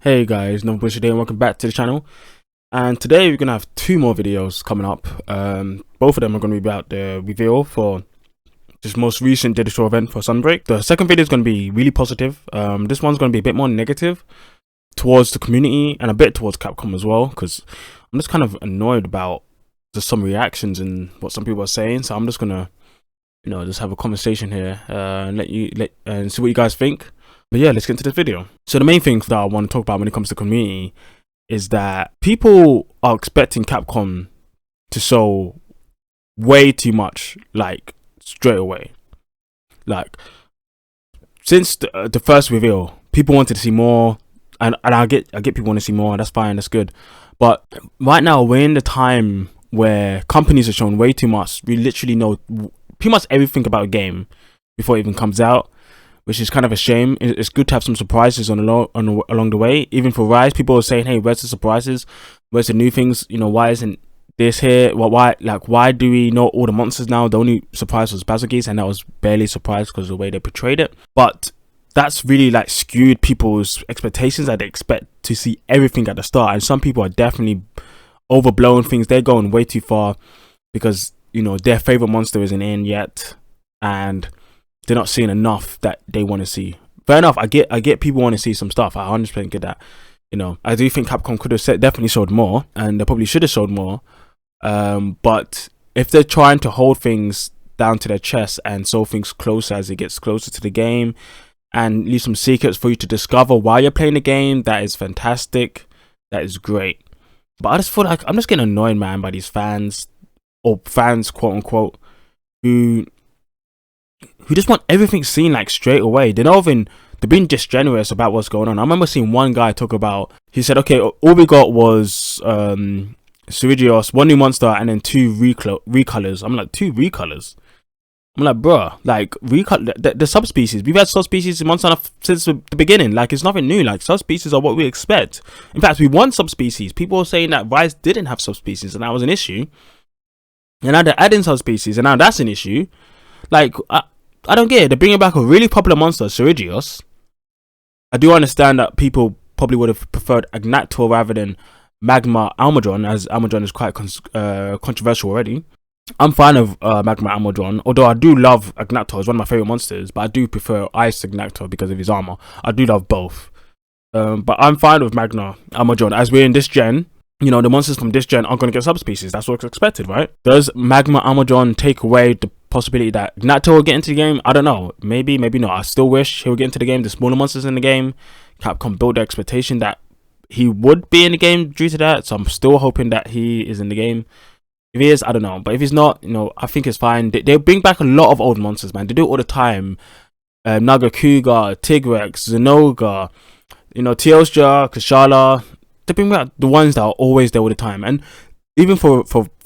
Hey guys, Another Bush today and welcome back to the channel. And today we're gonna have two more videos coming up. Both of them are gonna be about the reveal for this most recent digital event for Sunbreak. The second video is gonna be really positive. This one's gonna be a bit more negative towards the community and a bit towards Capcom as well, because I'm just kind of annoyed about just some reactions and what some people are saying. So I'm just gonna, just have a conversation here and and see what you guys think. But yeah, let's get into this video. So the main thing that I want to talk about when it comes to community is that people are expecting Capcom to show way too much, like straight away. Like since the first reveal, people wanted to see more, and I get people want to see more. That's fine, that's good. But right now we're in the time where companies are showing way too much. We literally know pretty much everything about a game before it even comes out, which is kind of a shame. It's good to have some surprises along the way. Even for Rise, people are saying, "Hey, where's the surprises? Where's the new things? Why isn't this here? Why do we know all the monsters now?" The only surprise was Bazookies, and that was barely a surprise because of the way they portrayed it. But that's really skewed people's expectations, that they expect to see everything at the start. And some people are definitely overblowing things. They're going way too far because their favorite monster isn't in yet, and they're not seeing enough that they want to see. Fair enough. I get people want to see some stuff. I 100% get that. I do think Capcom could have definitely showed more, and they probably should have showed more. But if they're trying to hold things down to their chest and show things closer as it gets closer to the game, and leave some secrets for you to discover while you're playing the game, that is fantastic. That is great. But I just feel like I'm just getting annoyed, man, by these fans, or fans, quote unquote, who just want everything seen straight away. They're being disingenuous about what's going on. I remember seeing one guy talk about, he said, okay, all we got was Surigios, one new monster, and then two recolors. I'm like, two recolors? I'm like, bruh, the subspecies. We've had subspecies in Monster Hunter since the beginning. It's nothing new. Subspecies are what we expect. In fact, we want subspecies. People are saying that Rise didn't have subspecies, and that was an issue. And now they're adding subspecies, and now that's an issue. I don't get it. They're bringing back a really popular monster, Surigios. I do understand that people probably would have preferred Agnactor rather than Magma Almudron, as Almudron is quite controversial already. I'm fine of Magma Almudron, although I do love Agnactor. It's one of my favorite monsters, but I do prefer Ice Agnactor because of his armor. I do love both. But I'm fine with Magma Almudron. As we're in this gen, the monsters from this gen aren't going to get subspecies. That's what's expected, right? Does Magma Almudron take away the possibility that Agnactor will get into the game? I don't know. Maybe not. I still wish he would get into the game. The smaller monsters in the game, Capcom built the expectation that he would be in the game due to that. So I'm still hoping that he is in the game. If he is, I don't know. But if he's not, I think it's fine. They bring back a lot of old monsters, man. They do it all the time. Nagakuga, Tigrex, Zenoga, Teostra, Kashala. They bring back the ones that are always there all the time. And even for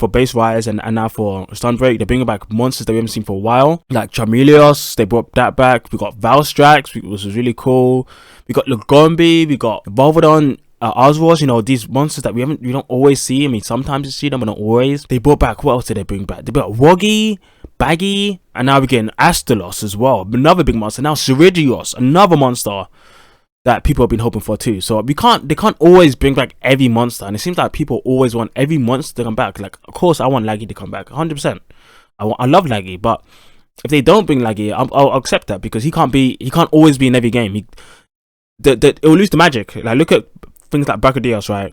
base Rise and now for Sunbreak, they're bringing back monsters that we haven't seen for a while. Like Charmeleos, they brought that back. We got Valstrax, which was really cool. We got Lagombi, we got Volvodon, Oswald, these monsters that we don't always see. I mean, sometimes you see them, but not always. They brought back, what else did they bring back? They brought Woggy, Baggy, and now we're getting Astalos as well. Another big monster. Now Surigios, another monster that people have been hoping for too. So they can't always bring back every monster, and it seems like people always want every monster to come back. Of course I want Laggy to come back 100%. I love Laggy, but if they don't bring Laggy, I'll accept that, because he can't always be in every game. It will lose the magic. Look at things like Brachydios, right?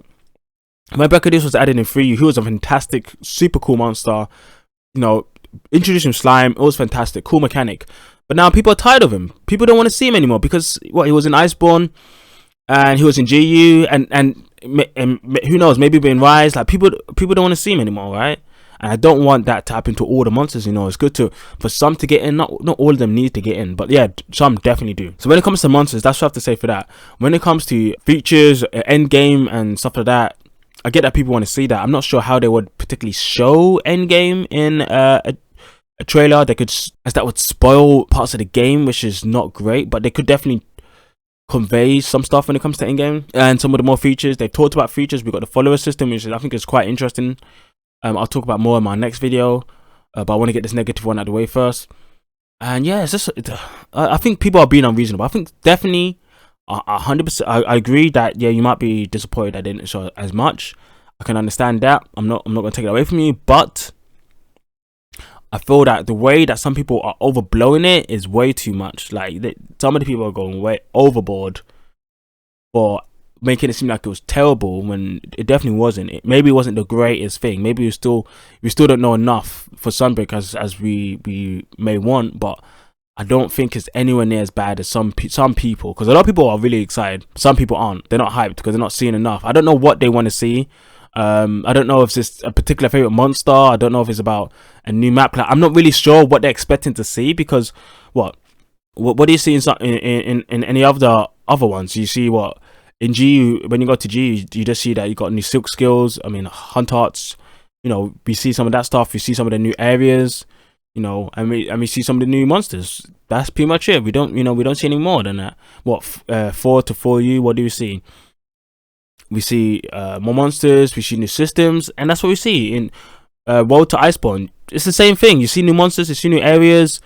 When Brachydios was added in 3, he was a fantastic, super cool monster. Introducing Slime, it was fantastic, cool mechanic. But now people are tired of him. People don't want to see him anymore because he was in Iceborne, and he was in GU, and who knows, maybe in Rise. People don't want to see him anymore, right? And I don't want that to happen to all the monsters. It's good for some to get in. Not all of them need to get in, but yeah, some definitely do. So when it comes to monsters, that's what I have to say for that. When it comes to features, end game, and stuff like that, I get that people want to see that. I'm not sure how they would particularly show end game in a trailer. As that would spoil parts of the game, which is not great, but they could definitely convey some stuff when it comes to in-game. And some of the more features, they've talked about features. We've got the follower system, which I think is quite interesting. I'll talk about more in my next video, but I want to get this negative one out of the way first. And yeah, I think people are being unreasonable. I think definitely 100%. I agree that yeah, you might be disappointed that they didn't show as much. I can understand that. I'm not gonna take it away from you, but I feel that the way that some people are overblowing it is way too much. Like some of the people are going way overboard for making it seem like it was terrible when it definitely wasn't. Maybe it wasn't the greatest thing. Maybe we still don't know enough for Sunbreak as we may want, but I don't think it's anywhere near as bad as some people. Because a lot of people are really excited. Some people aren't. They're not hyped because they're not seeing enough. I don't know what they want to see. I don't know if it's a particular favorite monster. I don't know if it's about a new map. Like, I'm not really sure what they're expecting to see, because what do you see in any of the other ones? You see what in G, when you go to G, you just see that you got new silk skills. I mean, hunt arts. You know, we see some of that stuff. We see some of the new areas. You know, and we see some of the new monsters. That's pretty much it. We don't see any more than that. What 4 to 4U? What do we see? We see more monsters. We see new systems, and that's what we see in World to Iceborne. It's the same thing. You see new monsters. You see new areas,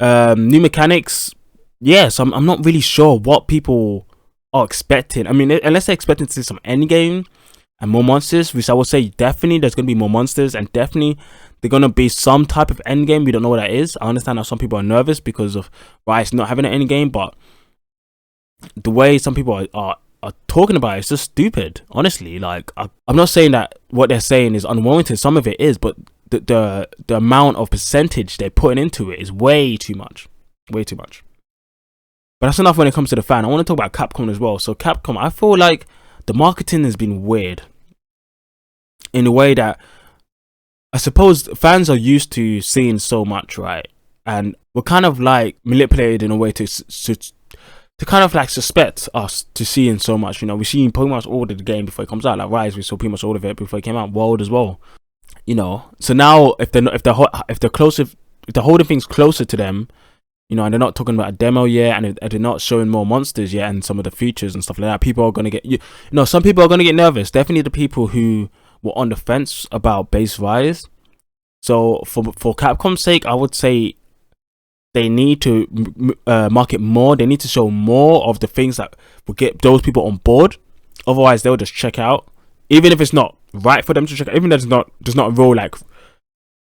new mechanics. Yes, I'm not really sure what people are expecting. I mean, unless they're expecting to see some endgame and more monsters, which I would say definitely there's gonna be more monsters, and definitely they're gonna be some type of endgame. We don't know what that is. I understand that some people are nervous because of Rise not having an endgame, but the way some people are talking about it is just stupid. Honestly, like I'm not saying that what they're saying is unwarranted. Some of it is, but the amount of percentage they're putting into it is way too much. Way too much. But that's enough when it comes to the fan. I want to talk about Capcom as well. So Capcom, I feel like the marketing has been weird in a way that I suppose fans are used to seeing so much, right? And we're kind of like manipulated in a way to kind of like suspect us to seeing so much. You know, we've seen pretty much all of the game before it comes out. Like Rise, we saw pretty much all of it before it came out. World as well. You know, so now if they're holding things closer to them, you know, and they're not talking about a demo yet, and they're not showing more monsters yet, and some of the features and stuff like that, people are gonna get some people are gonna get nervous. Definitely the people who were on the fence about base Rise. So for Capcom's sake, I would say they need to market more. They need to show more of the things that will get those people on board. Otherwise, they'll just check out, even if it's not right for them to check out. Even if there's not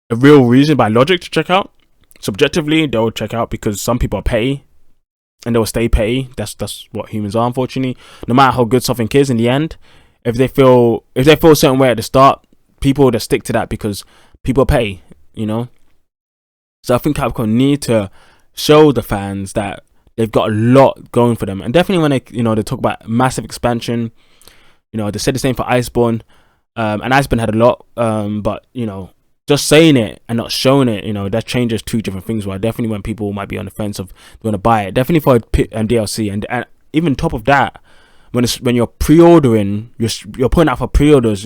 a real reason by logic to check out. Subjectively, they'll check out because some people are petty, and they'll stay petty. That's what humans are, unfortunately. No matter how good something is, in the end, if they feel a certain way at the start, people just stick to that because people pay. You know. So I think Capcom need to show the fans that they've got a lot going for them, and definitely when they talk about massive expansion, they said the same for Iceborne, and Iceborne had a lot, but just saying it and not showing it, that changes two different things. Where definitely when people might be on the fence of they want to buy it, definitely for DLC, and even top of that, when you're pre-ordering, you're putting out for pre-orders,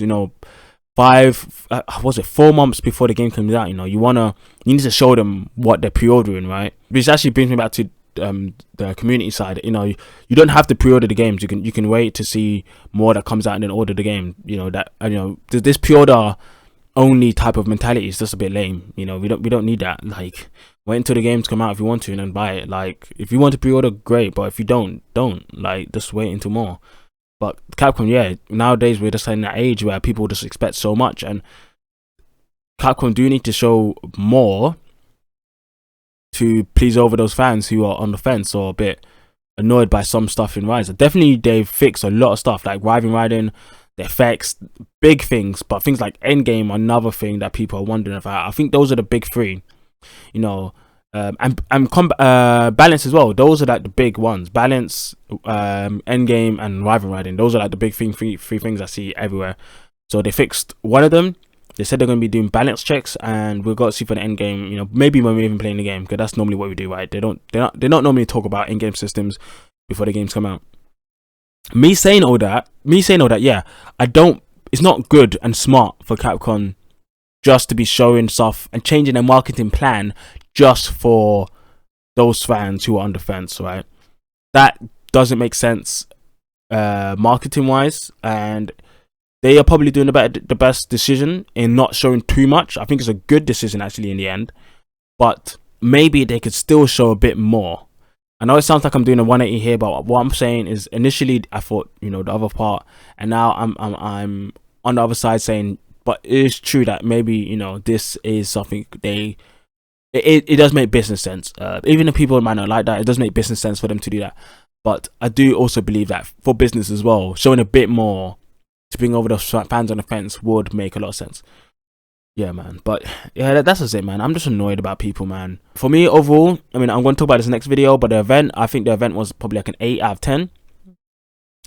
4 months before the game comes out. You need to show them what they're pre-ordering, right? Which actually brings me back to the community side. You don't have to pre-order the games. You can wait to see more that comes out and then order the game. This pre-order only type of mentality is just a bit lame. We don't need that. Like, wait until the games come out if you want to, and then buy it. Like, if you want to pre-order, great, but if you don't. Like, just wait until more. But Capcom, yeah, nowadays we're just in that age where people just expect so much, and Capcom do need to show more to please over those fans who are on the fence or a bit annoyed by some stuff in Rise. Definitely they've fixed a lot of stuff, like riding, the effects, big things, but things like endgame, another thing that people are wondering about. I think those are the big three, and balance as well. Those are like the big ones. Balance, endgame, and riding. Those are like the big three things I see everywhere. So they fixed one of them. They said they're going to be doing balance checks, and we've got to see for the end game. Maybe when we're even playing the game, because that's normally what we do, right? They don't normally talk about in-game systems before the games come out. Me saying all that, yeah, it's not good and smart for Capcom just to be showing stuff and changing their marketing plan just for those fans who are on the fence, right? That doesn't make sense marketing wise, and they are probably doing the best decision in not showing too much. I think it's a good decision actually in the end, but maybe they could still show a bit more. I know it sounds like I'm doing a 180 here, but what I'm saying is initially I thought, you know, the other part, and now I'm on the other side saying, but it is true that maybe, you know, this is something it does make business sense. Even if people might not like that, it does make business sense for them to do that. But I do also believe that for business as well, showing a bit more to bring over the fans on the fence would make a lot of sense. Yeah, man. But yeah, that's just it, man. I'm just annoyed about people, man. For me, overall, I mean, I'm going to talk about this next video, but the event, I think the event was probably like an 8 out of 10.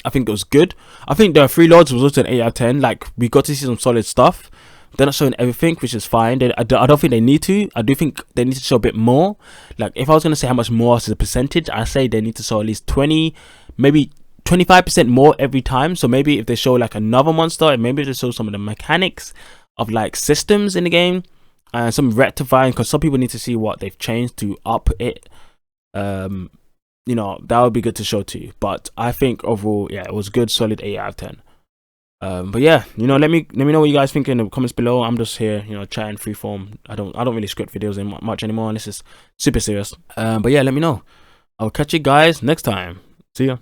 I think it was good. I think the Free Lords was also an 8 out of 10. Like, we got to see some solid stuff. They're not showing everything, which is fine. I don't think they need to. I do think they need to show a bit more. Like, if I was going to say how much more as a percentage, I say they need to show at least 20, maybe 25% more every time. So maybe if they show like another monster, and maybe they show some of the mechanics of like systems in the game, and some rectifying, because some people need to see what they've changed to up it. You know, that would be good to show to you. But I think overall, yeah, it was good, solid 8 out of 10. But yeah, you know, let me know what you guys think in the comments below. I'm just here, you know, chatting freeform. I don't really script videos in much anymore, and this is super serious. But yeah, let me know. I'll catch you guys next time. See ya.